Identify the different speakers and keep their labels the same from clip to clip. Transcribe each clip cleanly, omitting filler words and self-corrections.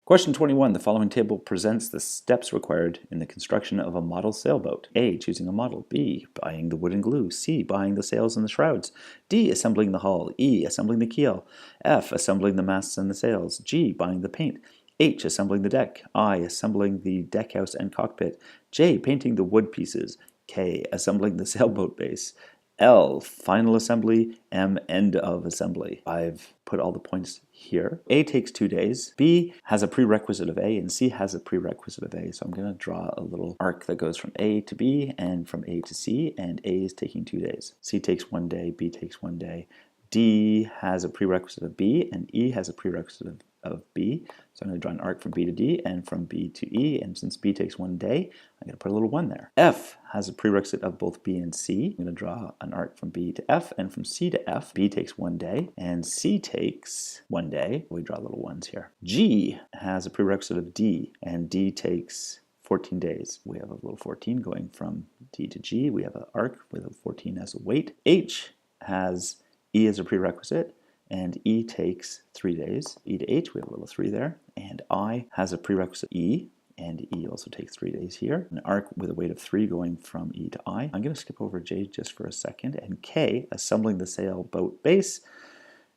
Speaker 1: Question 21. The following table presents the steps required in the construction of a model sailboat. A. Choosing a model. B. Buying the wood and glue. C. Buying the sails and the shrouds. D. Assembling the hull. E. Assembling the keel. F. Assembling the masts and the sails. G. Buying the paint. H. Assembling the deck. I. Assembling the deckhouse and cockpit. J. Painting the wood pieces. K. Assembling the sailboat base. L. Final assembly. M. End of assembly. I've put all the points here. A takes 2 days. B has a prerequisite of A, and C has a prerequisite of A. So I'm going to draw a little arc that goes from A to B and from A to C, and A is taking 2 days. C takes 1 day. B takes 1 day. D has a prerequisite of B, and E has a prerequisite of B. So I'm going to draw an arc from B to D and from B to E, and since B takes 1 day, I'm going to put a little 1 there. F has a prerequisite of both B and C. I'm going to draw an arc from B to F and from C to F. B takes 1 day, and C takes 1 day. We draw little 1s here. G has a prerequisite of D, and D takes 14 days. We have a little 14 going from D to G. We have an arc with a 14 as a weight. H has E as a prerequisite, and E takes 3 days. E to H, we have a little 3 there. And I has a prerequisite E, and E also takes 3 days here. An arc with a weight of 3 going from E to I. I'm going to skip over J just for a second. And K, assembling the sailboat base,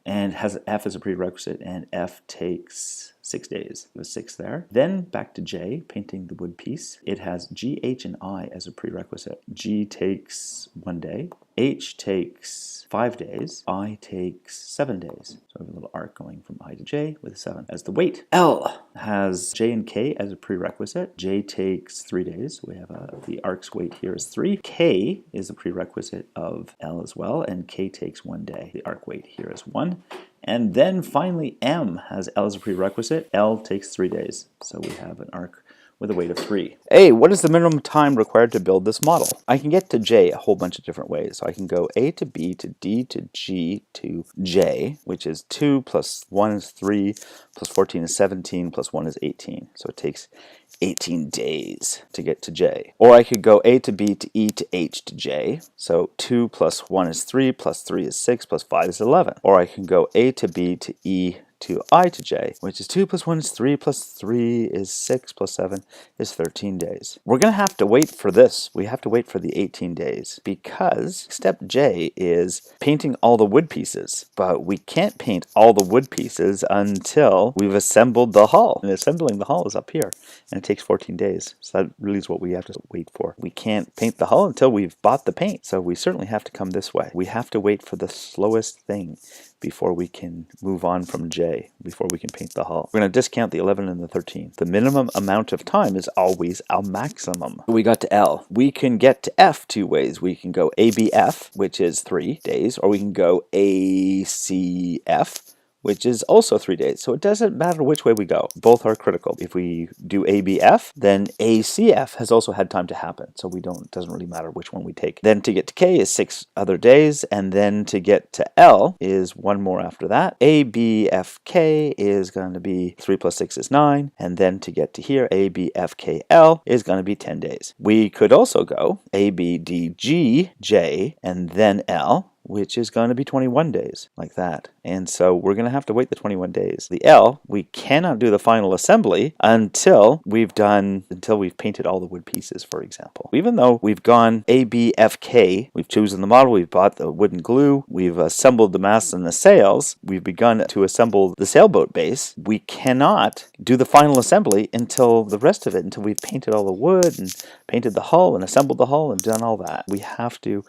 Speaker 1: and has F as a prerequisite, and F takes 6 days. It was 6 there. Then back to J, painting the wood piece. It has G, H, and I as a prerequisite. G takes 1 day. H takes 5 days. I takes 7 days. So I have a little arc going from I to J with a 7 as the weight. L has J and K as a prerequisite. J takes 3 days. We have the arc's weight here is 3. K is a prerequisite of L as well, and K takes 1 day. The arc weight here is 1. And then finally M has L as a prerequisite. L takes 3 days. So we have an arc with a weight of 3. A, what is the minimum time required to build this model? I can get to J a whole bunch of different ways. So I can go A to B to D to G to J, which is 2 plus 1 is 3, plus 14 is 17, plus 1 is 18. So it takes 18 days to get to J. Or I could go A to B to E to H to J. So 2 plus 1 is 3, plus 3 is 6, plus 5 is 11. Or I can go A to B to E to I to J, which is 2 plus 1 is 3, plus 3 is 6, plus 7 is 13 days. We're going to have to wait for this. We have to wait for the 18 days because step J is painting all the wood pieces, but we can't paint all the wood pieces until we've assembled the hull. And assembling the hull is up here, and it takes 14 days. So that really is what we have to wait for. We can't paint the hull until we've bought the paint, so we certainly have to come this way. We have to wait for the slowest thing before we can move on from J, before we can paint the hull. We're going to discount the 11 and the 13. The minimum amount of time is always our maximum. We got to L. We can get to F 2 ways. We can go ABF, which is 3 days, or we can go ACF, which is also 3 days. So it doesn't matter which way we go. Both are critical. If we do ABF, then ACF has also had time to happen. So it doesn't really matter which one we take. Then to get to K is 6 other days. And then to get to L is 1 more after that. ABFK is going to be 3 plus 6 is 9. And then to get to here, ABFKL is going to be 10 days. We could also go ABDGJ and then L, which is going to be 21 days, like that. And so we're going to have to wait the 21 days. The L, we cannot do the final assembly until we've painted all the wood pieces, for example. Even though we've gone ABFK, we've chosen the model, we've bought the wood and glue, we've assembled the masts and the sails, we've begun to assemble the sailboat base, we cannot do the final assembly until the rest of it, until we've painted all the wood and painted the hull and assembled the hull and done all that. We have to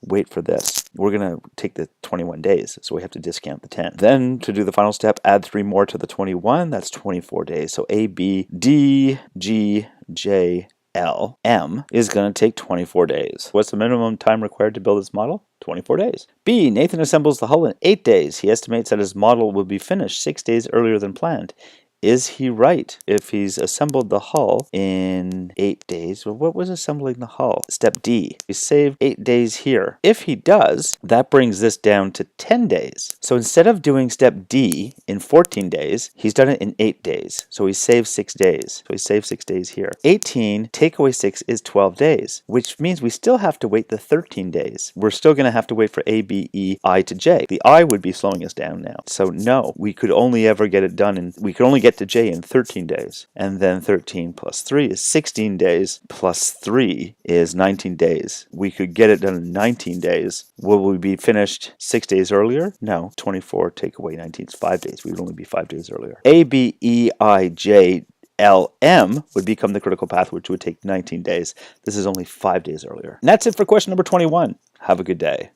Speaker 1: wait for this. We're going to take the 21 days, so we have to discount the 10. Then to do the final step, add 3 more to the 21. That's 24 days. So A, B, D, G, J, L, M is going to take 24 days. What's the minimum time required to build this model? 24 days. B, Nathan assembles the hull in 8 days. He estimates that his model will be finished 6 days earlier than planned. Is he right? If he's assembled the hull in 8 days, well, what was assembling the hull? Step D, we save 8 days here. If he does, that brings this down to 10 days. So instead of doing step D in 14 days, he's done it in 8 days. So he saved 6 days. So he saved 6 days here. 18, take away 6 is 12 days, which means we still have to wait the 13 days. We're still going to have to wait for A, B, E, I to J. The I would be slowing us down now. So no, we could only ever get it done, and we could only get get to J in 13 days. And then 13 plus 3 is 16 days, plus 3 is 19 days. We could get it done in 19 days. Will we be finished 6 days earlier? No, 24 take away 19 is 5 days. We would only be 5 days earlier. A, B, E, I, J, L, M would become the critical path, which would take 19 days. This is only 5 days earlier. And that's it for question number 21. Have a good day.